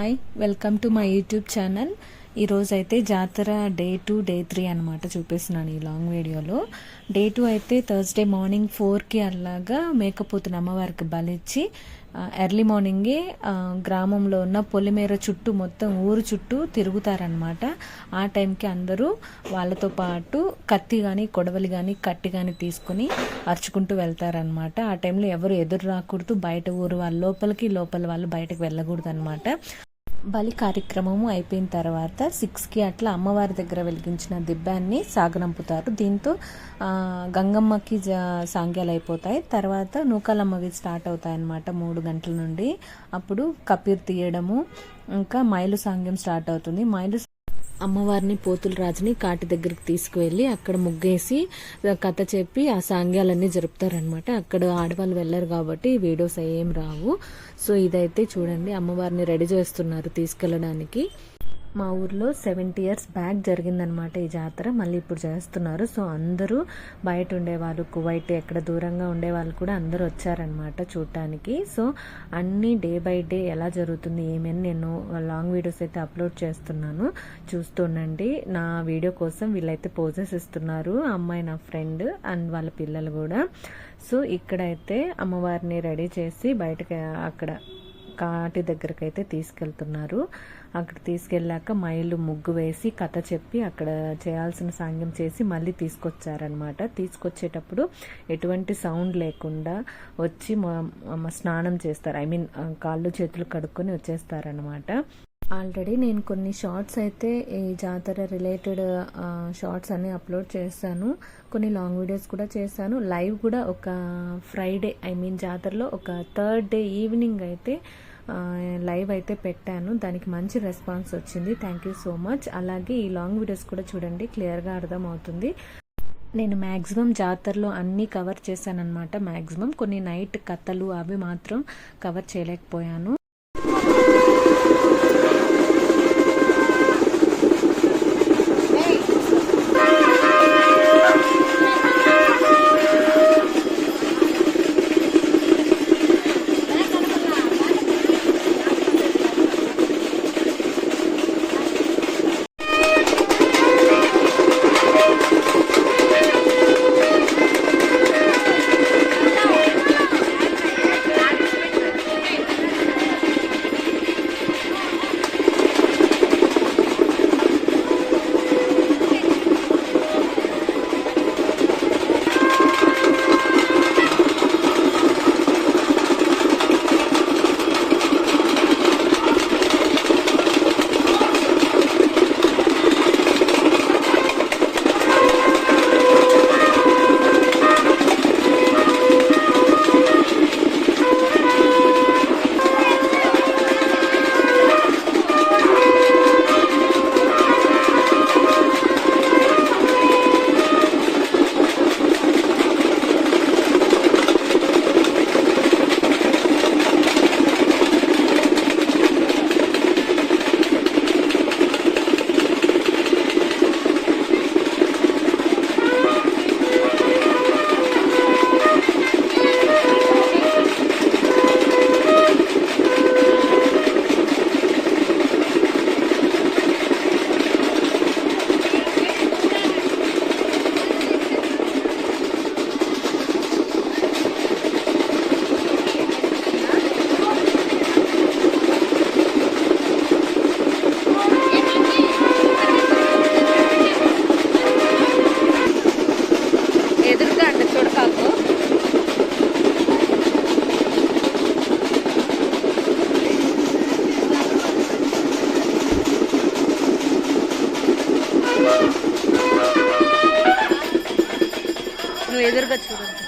Hi, welcome to my YouTube channel. ఈరోజు అయితే జాతర డే 2 డే 3 అనమాట చూపిస్తున్నాను ఈ లాంగ్ వీడియోలో. డే 2 అయితే థర్స్డే మార్నింగ్ 4కి అలాగా మేకపోతున్న అమ్మవారికి బలిచ్చి ఎర్లీ మార్నింగే గ్రామంలో ఉన్న పొలిమేర చుట్టూ మొత్తం ఊరు చుట్టూ తిరుగుతారనమాట. ఆ టైంకి అందరూ వాళ్ళతో పాటు కత్తి కానీ కొడవలి కానీ కట్టి కానీ తీసుకుని అరుచుకుంటూ వెళ్తారనమాట. ఆ టైంలో ఎవరు ఎదురు రాకూడదు, బయట ఊరు వాళ్ళ లోపల వాళ్ళు బయటకు వెళ్ళకూడదు అనమాట. బలి కార్యక్రమము అయిపోయిన తర్వాత 6కి అట్లా అమ్మవారి దగ్గర వెలిగించిన దిబ్బాన్ని సాగనంపుతారు. దీంతో గంగమ్మకి సాంగ్యాలు అయిపోతాయి. తర్వాత నూకాలమ్మవి స్టార్ట్ అవుతాయి అన్నమాట 3 గంటల నుండి. అప్పుడు కపీర్ తీయడము, ఇంకా మైలు సాంగ్యం స్టార్ట్ అవుతుంది. మైలు అమ్మవారిని పోతుల రాజుని కాటి దగ్గరికి తీసుకువెళ్ళి అక్కడ ముగ్గేసి కథ చెప్పి ఆ సాంగ్యాలన్నీ జరుపుతారనమాట. అక్కడ ఆడవాళ్ళు వెళ్ళరు కాబట్టి వీడియోస్ ఏం రావు. సో ఇదైతే చూడండి, అమ్మవారిని రెడీ చేస్తున్నారు తీసుకెళ్ళడానికి. మా ఊర్లో 70 years బ్యాక్ జరిగిందనమాట ఈ జాతర. మళ్ళీ ఇప్పుడు చేస్తున్నారు. సో అందరూ బయట ఉండేవాళ్ళు, కువైట్ ఎక్కడ దూరంగా ఉండేవాళ్ళు కూడా అందరూ వచ్చారనమాట చూడటానికి. సో అన్నీ డే బై డే ఎలా జరుగుతుంది ఏమని నేను లాంగ్ వీడియోస్ అయితే అప్లోడ్ చేస్తున్నాను, చూస్తుండండి. నా వీడియో కోసం వీళ్ళైతే పోజెస్ ఇస్తున్నారు, అమ్మాయి నా ఫ్రెండ్ అండ్ వాళ్ళ పిల్లలు కూడా. సో ఇక్కడైతే అమ్మవారిని రెడీ చేసి బయటకి అక్కడ కాటి దగ్గరకు అయితే తీసుకెళ్తున్నారు. అక్కడ తీసుకెళ్ళాక మైలు ముగ్గు వేసి కథ చెప్పి అక్కడ చేయాల్సిన సాంగ్యం చేసి మళ్ళీ తీసుకొచ్చారనమాట. తీసుకొచ్చేటప్పుడు ఎటువంటి సౌండ్ లేకుండా వచ్చి స్నానం చేస్తారు. ఐ మీన్ కాళ్ళు చేతులు కడుక్కొని వచ్చేస్తారనమాట. ఆల్రెడీ నేను కొన్ని షార్ట్స్ అయితే ఈ జాతర రిలేటెడ్ షార్ట్స్ అన్ని అప్లోడ్ చేశాను, కొన్ని లాంగ్ వీడియోస్ కూడా చేశాను. లైవ్ కూడా ఒక ఫ్రైడే ఐ మీన్ జాతరలో ఒక 3rd డే ఈవినింగ్ అయితే లైవ్ అయితే పెట్టాను. దానికి మంచి రెస్పాన్స్ వచ్చింది. Thank you so much. అలాగే ఈ లాంగ్ వీడియోస్ కూడా చూడండి, క్లియర్గా అర్థమవుతుంది. నేను మ్యాక్సిమం జాతరలో అన్నీ కవర్ చేశాను అనమాట. మ్యాక్సిమం కొన్ని నైట్ కథలు అవి మాత్రం కవర్ చేయలేకపోయాను. నువ్వు ఎదురుగా చూడండి.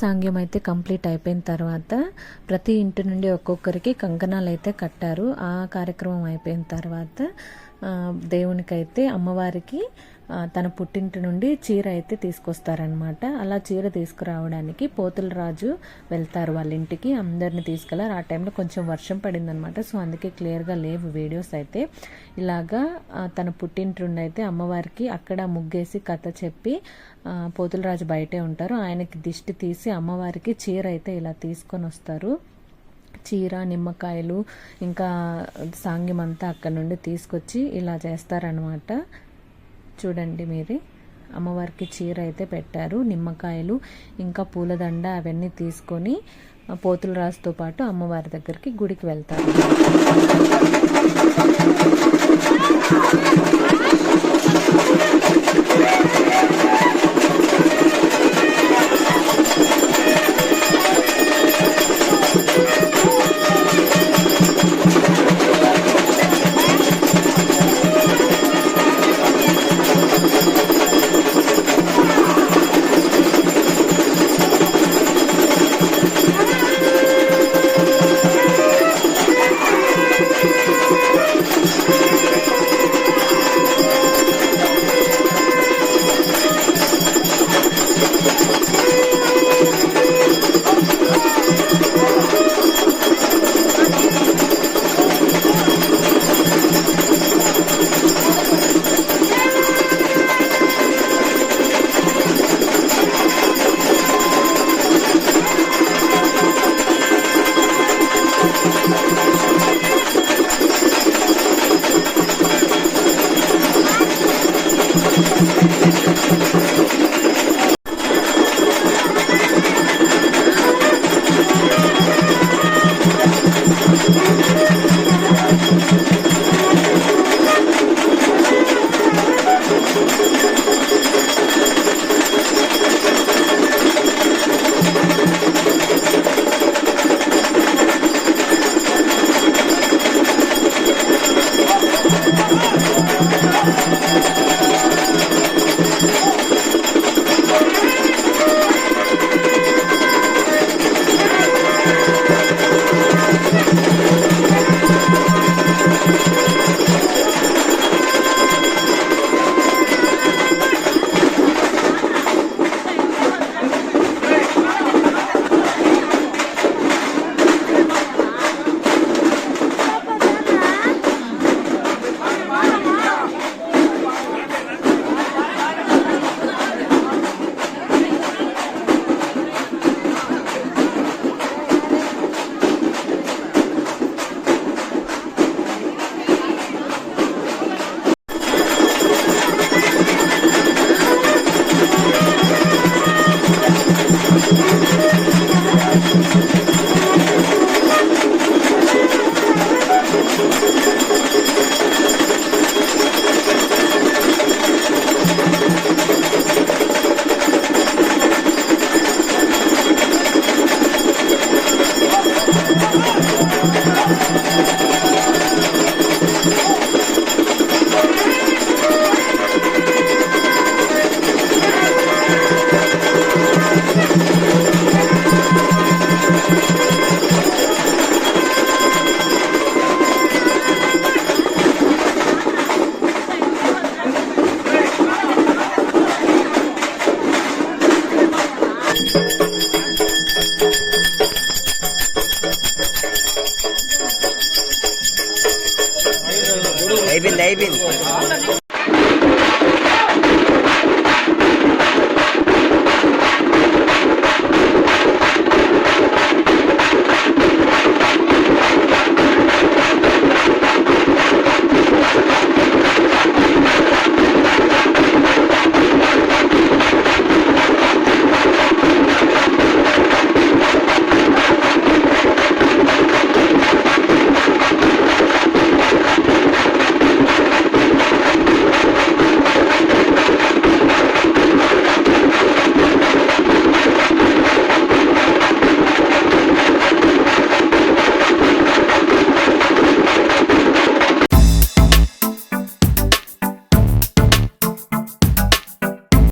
సాంగ్యం అయితే కంప్లీట్ అయిపోయిన తర్వాత ప్రతి ఇంటి నుండి ఒక్కొక్కరికి కంకణాలు అయితే కట్టారు. ఆ కార్యక్రమం అయిపోయిన తర్వాత దేవునికైతే అమ్మవారికి తన పుట్టింటి నుండి చీర అయితే తీసుకొస్తారనమాట. అలా చీర తీసుకురావడానికి పోతుల రాజు వెళ్తారు వాళ్ళ ఇంటికి, అందరిని తీసుకెళ్లారు. ఆ టైంలో కొంచెం వర్షం పడిందనమాట, సో అందుకే క్లియర్గా లేవు వీడియోస్ అయితే. ఇలాగా తన పుట్టింటి నుండి అయితే అమ్మవారికి అక్కడ ముగ్గేసి కథ చెప్పి పోతుల రాజు బయటే ఉంటారు. ఆయనకి దిష్టి తీసి అమ్మవారికి చీర అయితే ఇలా తీసుకొని వస్తారు. చీర, నిమ్మకాయలు, ఇంకా సాంగ్యం అంతా అక్కడ నుండి తీసుకొచ్చి ఇలా చేస్తారనమాట. చూడండి మీరే, అమ్మవారికి చీర అయితే పెట్టారు. నిమ్మకాయలు ఇంకా పూలదండ అవన్నీ తీసుకొని పోతుల రాజుతో పాటు అమ్మవారి దగ్గరికి గుడికి వెళ్తారు. అయిపోయింది.